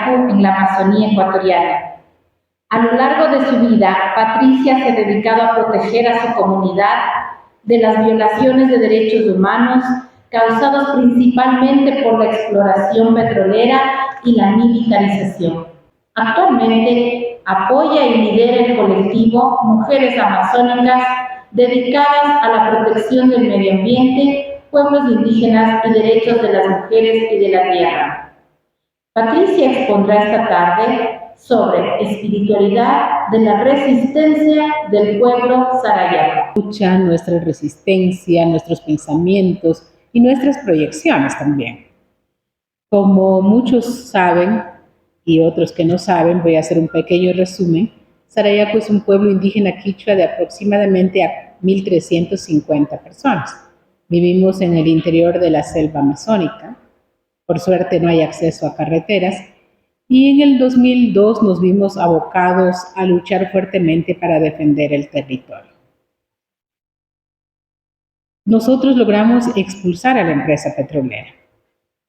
en la Amazonía ecuatoriana. A lo largo de su vida, Patricia se ha dedicado a proteger a su comunidad de las violaciones de derechos humanos causados principalmente por la exploración petrolera y la militarización. Actualmente apoya y lidera el colectivo Mujeres Amazónicas dedicadas a la protección del medio ambiente, pueblos indígenas y derechos de las mujeres y de la tierra. Patricia expondrá esta tarde sobre espiritualidad de la resistencia del pueblo Sarayaku. Lucha, nuestra resistencia, nuestros pensamientos y nuestras proyecciones también. Como muchos saben y otros que no saben, voy a hacer un pequeño resumen. Sarayaku es un pueblo indígena quichua de aproximadamente a 1.350 personas. Vivimos en el interior de la selva amazónica. Por suerte no hay acceso a carreteras. Y en el 2002 nos vimos abocados a luchar fuertemente para defender el territorio. Nosotros logramos expulsar a la empresa petrolera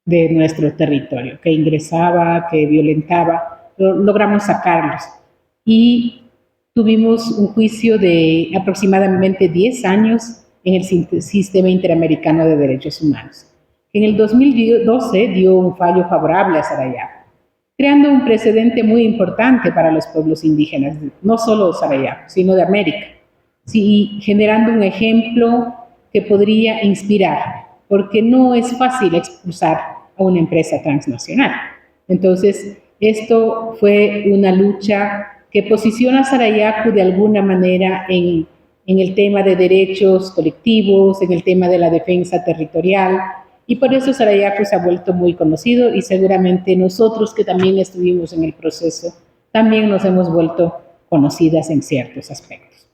de nuestro territorio, que ingresaba, que violentaba, logramos sacarlos. Y tuvimos un juicio de aproximadamente 10 años en el Sistema Interamericano de Derechos Humanos. En el 2012 dio un fallo favorable a Sarayaku, creando un precedente muy importante para los pueblos indígenas, no solo de Sarayaku, sino de América, sí, generando un ejemplo que podría inspirar, porque no es fácil expulsar a una empresa transnacional. Entonces, esto fue una lucha que posiciona a Sarayaku de alguna manera en el tema de derechos colectivos, en el tema de la defensa territorial, y por eso Sarayaku se ha vuelto muy conocido y seguramente nosotros que también estuvimos en el proceso, también nos hemos vuelto conocidas en ciertos aspectos.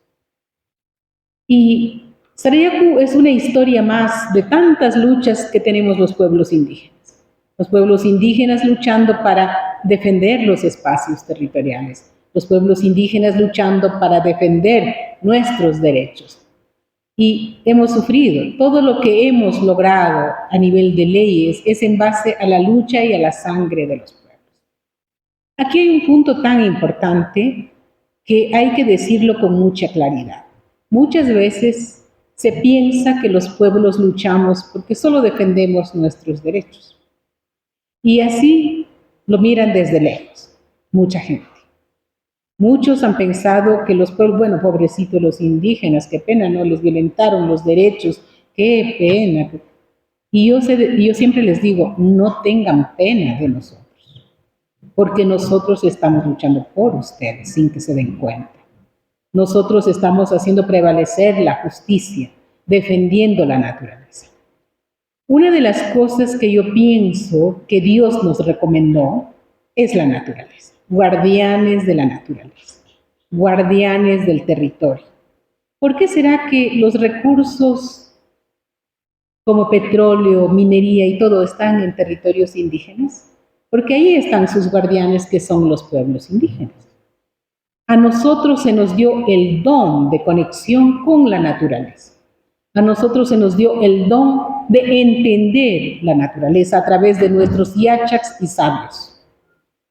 Y Sarayaku es una historia más de tantas luchas que tenemos los pueblos indígenas. Los pueblos indígenas luchando para defender los espacios territoriales. Los pueblos indígenas luchando para defender nuestros derechos. Y hemos sufrido. Todo lo que hemos logrado a nivel de leyes es en base a la lucha y a la sangre de los pueblos. Aquí hay un punto tan importante que hay que decirlo con mucha claridad. Muchas veces se piensa que los pueblos luchamos porque solo defendemos nuestros derechos. Y así lo miran desde lejos, mucha gente. Muchos han pensado que los pueblos, bueno, pobrecitos los indígenas, qué pena, ¿no? Les violentaron los derechos, qué pena. Y yo siempre les digo, no tengan pena de nosotros, porque nosotros estamos luchando por ustedes sin que se den cuenta. Nosotros estamos haciendo prevalecer la justicia, defendiendo la naturaleza. Una de las cosas que yo pienso que Dios nos recomendó es la naturaleza. Guardianes de la naturaleza, guardianes del territorio. ¿Por qué será que los recursos como petróleo, minería y todo están en territorios indígenas? Porque ahí están sus guardianes, que son los pueblos indígenas. A nosotros se nos dio el don de conexión con la naturaleza. A nosotros se nos dio el don de entender la naturaleza a través de nuestros yachaks y sabios.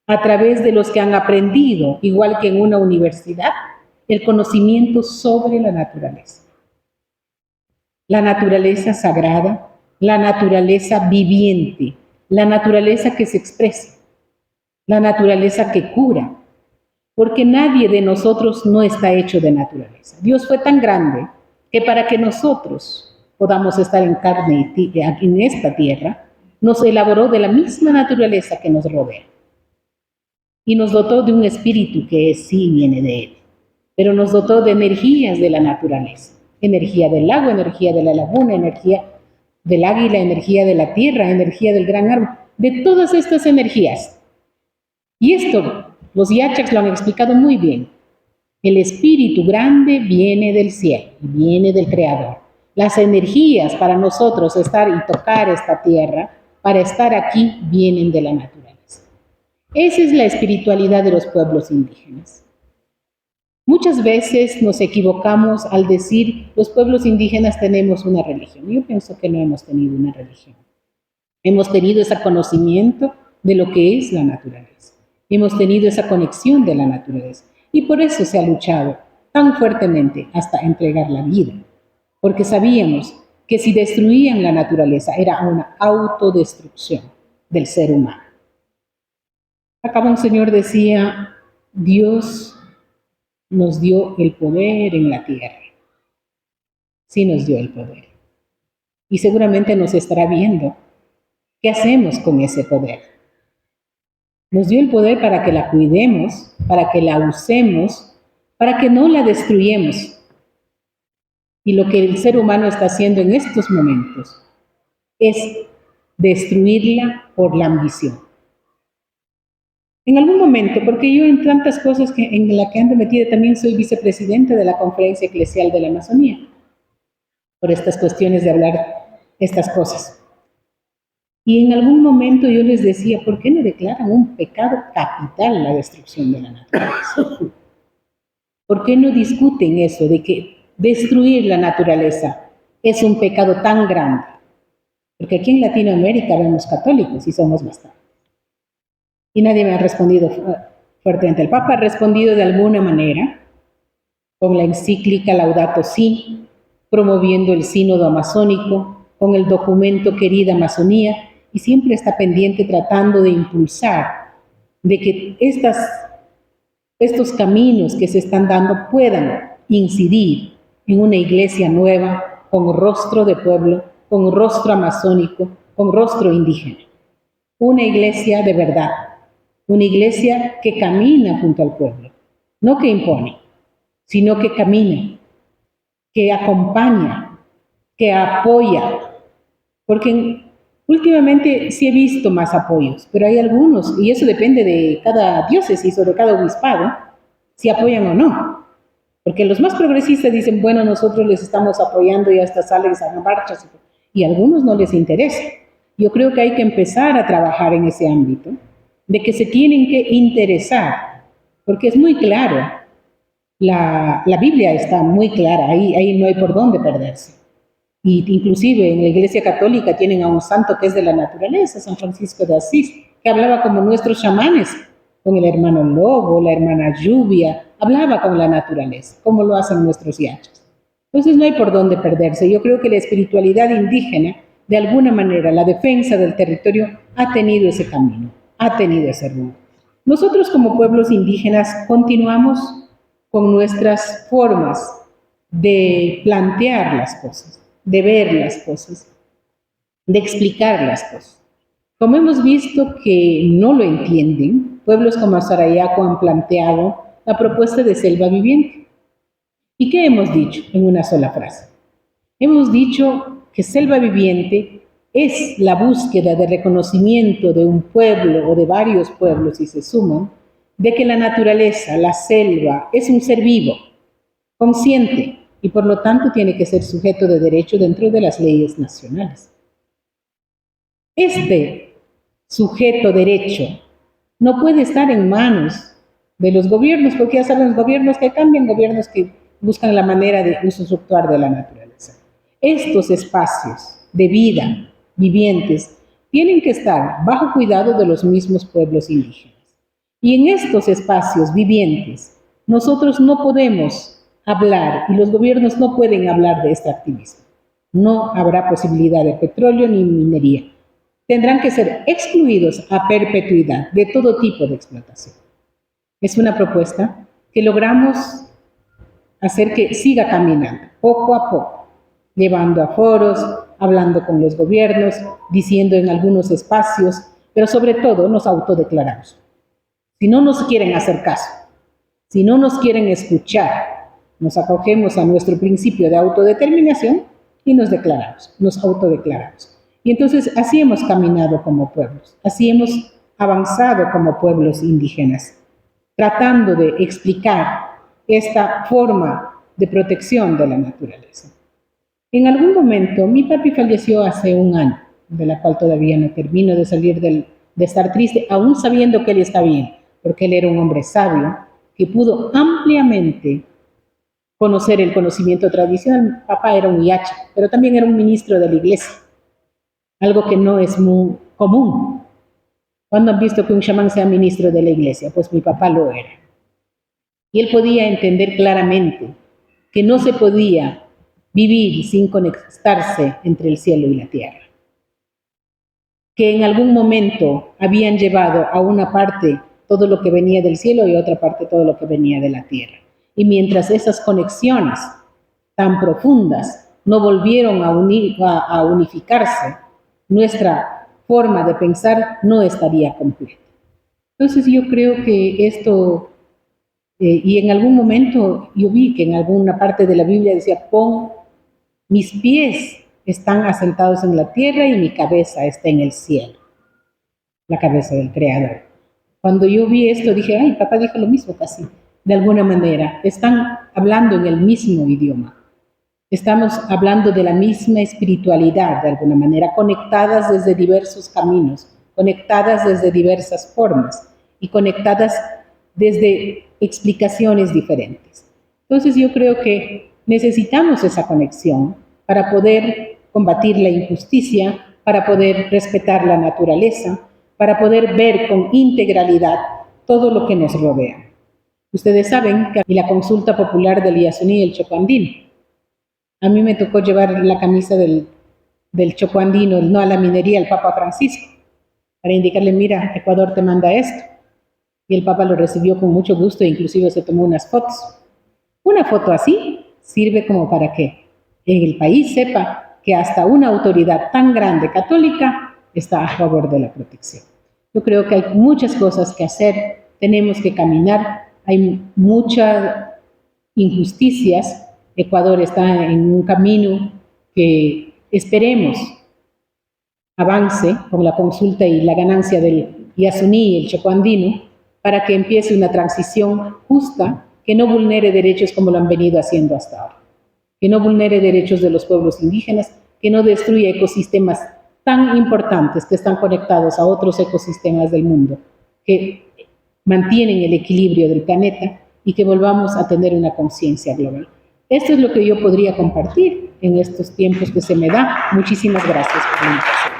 A través de los que han aprendido, igual que en una universidad, el conocimiento sobre la naturaleza. La naturaleza sagrada, la naturaleza viviente, la naturaleza que se expresa, la naturaleza que cura, porque nadie de nosotros no está hecho de naturaleza. Dios fue tan grande que para que nosotros podamos estar en carne en esta tierra, nos elaboró de la misma naturaleza que nos rodea. Y nos dotó de un espíritu que sí viene de Él, pero nos dotó de energías de la naturaleza, energía del agua, energía de la laguna, energía del águila, energía de la tierra, energía del gran árbol, de todas estas energías. Y esto, los yachaks lo han explicado muy bien. El espíritu grande viene del cielo, viene del Creador. Las energías para nosotros estar y tocar esta tierra, para estar aquí, vienen de la naturaleza. Esa es la espiritualidad de los pueblos indígenas. Muchas veces nos equivocamos al decir los pueblos indígenas tenemos una religión. Yo pienso que no hemos tenido una religión. Hemos tenido ese conocimiento de lo que es la naturaleza. Hemos tenido esa conexión de la naturaleza y por eso se ha luchado tan fuertemente hasta entregar la vida, porque sabíamos que si destruían la naturaleza era una autodestrucción del ser humano. Acá un señor decía, Dios nos dio el poder en la tierra. Sí nos dio el poder. Y seguramente nos estará viendo. ¿Qué hacemos con ese poder? Nos dio el poder para que la cuidemos, para que la usemos, para que no la destruyamos. Y lo que el ser humano está haciendo en estos momentos es destruirla por la ambición. En algún momento, porque yo en tantas cosas en la que ando metida también soy vicepresidente de la Conferencia Eclesial de la Amazonía, por estas cuestiones de hablar estas cosas. Y en algún momento yo les decía, ¿por qué no declaran un pecado capital la destrucción de la naturaleza? ¿Por qué no discuten eso de que destruir la naturaleza es un pecado tan grande? Porque aquí en Latinoamérica vemos católicos y somos bastantes. Y nadie me ha respondido fuertemente. El Papa ha respondido de alguna manera, con la encíclica Laudato Si, promoviendo el sínodo amazónico, con el documento Querida Amazonía, y siempre está pendiente tratando de impulsar de que estos caminos que se están dando puedan incidir en una iglesia nueva, con rostro de pueblo, con rostro amazónico, con rostro indígena. Una iglesia de verdad, una iglesia que camina junto al pueblo, no que impone, sino que camina, que acompaña, que apoya, porque últimamente sí he visto más apoyos, pero hay algunos, y eso depende de cada diócesis o de cada obispado, si apoyan o no. Porque los más progresistas dicen, bueno, nosotros les estamos apoyando y hasta salen a marchas, y a algunos no les interesa. Yo creo que hay que empezar a trabajar en ese ámbito, de que se tienen que interesar, porque es muy claro, la Biblia está muy clara, ahí no hay por dónde perderse. Y inclusive en la Iglesia Católica tienen a un santo que es de la naturaleza, San Francisco de Asís, que hablaba como nuestros chamanes, con el hermano lobo, la hermana lluvia, hablaba con la naturaleza, como lo hacen nuestros yachos. Entonces no hay por dónde perderse. Yo creo que la espiritualidad indígena, de alguna manera, la defensa del territorio, ha tenido ese camino, ha tenido ese rumbo. Nosotros como pueblos indígenas continuamos con nuestras formas de plantear las cosas, de ver las cosas, de explicar las cosas. Como hemos visto que no lo entienden, pueblos como Sarayaco han planteado la propuesta de selva viviente. ¿Y qué hemos dicho en una sola frase? Hemos dicho que selva viviente es la búsqueda de reconocimiento de un pueblo o de varios pueblos, si se suman, de que la naturaleza, la selva, es un ser vivo, consciente, y por lo tanto tiene que ser sujeto de derecho dentro de las leyes nacionales. Este sujeto derecho no puede estar en manos de los gobiernos, porque ya saben los gobiernos que cambian, gobiernos que buscan la manera de usufructuar de la naturaleza. Estos espacios de vida vivientes tienen que estar bajo cuidado de los mismos pueblos indígenas. Y en estos espacios vivientes nosotros no podemos hablar y los gobiernos no pueden hablar de este activismo. No habrá posibilidad de petróleo ni minería. Tendrán que ser excluidos a perpetuidad de todo tipo de explotación. Es una propuesta que logramos hacer que siga caminando poco a poco, llevando a foros, hablando con los gobiernos, diciendo en algunos espacios, pero sobre todo nos autodeclaramos. Si no nos quieren hacer caso, si no nos quieren escuchar, nos acogemos a nuestro principio de autodeterminación y nos declaramos, nos autodeclaramos. Y entonces así hemos caminado como pueblos, así hemos avanzado como pueblos indígenas, tratando de explicar esta forma de protección de la naturaleza. En algún momento, mi papi falleció hace un año, de la cual todavía no termino de salir de estar triste, aún sabiendo que él está bien, porque él era un hombre sabio, que pudo ampliamente conocer el conocimiento tradicional. Papá era un yacha, pero también era un ministro de la iglesia, algo que no es muy común. ¿Cuándo han visto que un chamán sea ministro de la iglesia? Pues mi papá lo era. Y él podía entender claramente que no se podía vivir sin conectarse entre el cielo y la tierra. Que en algún momento habían llevado a una parte todo lo que venía del cielo y a otra parte todo lo que venía de la tierra. Y mientras esas conexiones tan profundas no volvieron a unificarse, nuestra forma de pensar no estaría completa. Entonces yo creo que esto, y en algún momento yo vi que en alguna parte de la Biblia decía, mis pies están asentados en la tierra y mi cabeza está en el cielo, la cabeza del Creador. Cuando yo vi esto dije, ay, papá dijo lo mismo casi, de alguna manera, están hablando en el mismo idioma. Estamos hablando de la misma espiritualidad, de alguna manera, conectadas desde diversos caminos, conectadas desde diversas formas y conectadas desde explicaciones diferentes. Entonces yo creo que necesitamos esa conexión para poder combatir la injusticia, para poder respetar la naturaleza, para poder ver con integralidad todo lo que nos rodea. Ustedes saben que la consulta popular del Yasuní y el Chocó Andino, a mí me tocó llevar la camisa del Chocó Andino, no a la minería, al Papa Francisco, para indicarle, mira, Ecuador te manda esto. Y el Papa lo recibió con mucho gusto e inclusive se tomó unas fotos. Una foto así sirve como para que en el país sepa que hasta una autoridad tan grande católica está a favor de la protección. Yo creo que hay muchas cosas que hacer, tenemos que caminar, hay muchas injusticias. Ecuador está en un camino que esperemos avance con la consulta y la ganancia del Yasuní y el Chocó Andino para que empiece una transición justa que no vulnere derechos como lo han venido haciendo hasta ahora, que no vulnere derechos de los pueblos indígenas, que no destruya ecosistemas tan importantes que están conectados a otros ecosistemas del mundo, que mantienen el equilibrio del planeta y que volvamos a tener una conciencia global. Esto es lo que yo podría compartir en estos tiempos que se me da. Muchísimas gracias por la invitación.